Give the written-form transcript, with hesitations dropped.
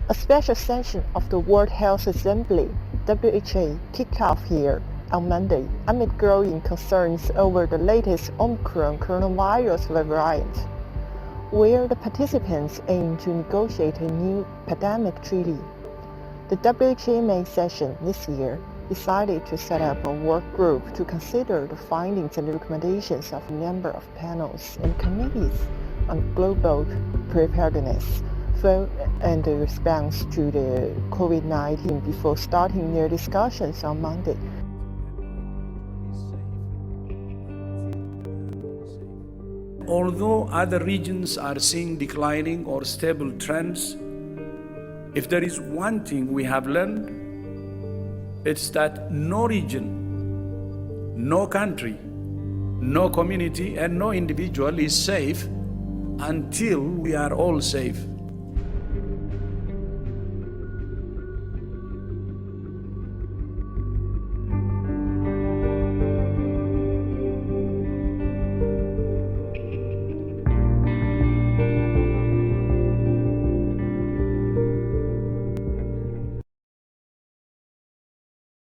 A special session of the World Health Assembly (WHO) kicked off here on Monday amid growing concerns over the latest Omicron coronavirus variant, where the participants aim to negotiate a new pandemic treaty. The WHO main session this year decided to set up a work group to consider the findings and recommendations of a number of panels and committees on global preparedness and the response to the COVID-19 before starting their discussions on Monday. Although other regions are seeing declining or stable trends, if there is one thing we have learned, it's that no region, no country, no community, and no individual is safe until we are all safe.